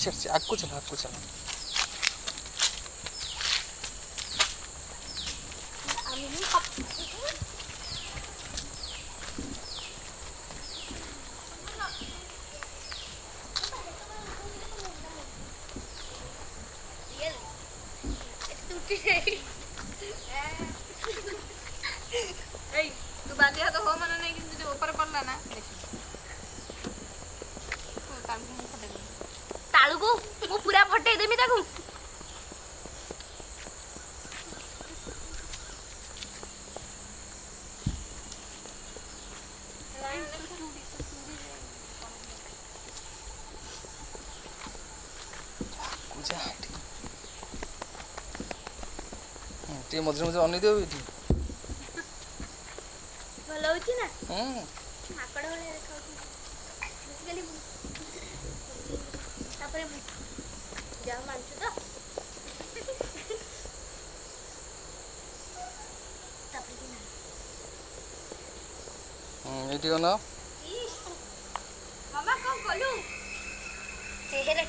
अच्छे आगू चला आगू चला। तू बांधिया तो हो मन नहीं कि ऊपर पड़ला ना तालू को मु पूरा फटे देमी ताकू टे मझे मझे अनै दियो एठी भलो होची ना माकड़ वाले देखाउची बेसिकली तापरे जा मानछु तो तापरे कि ना एठी कोन मामा कौन बोलू चेहरा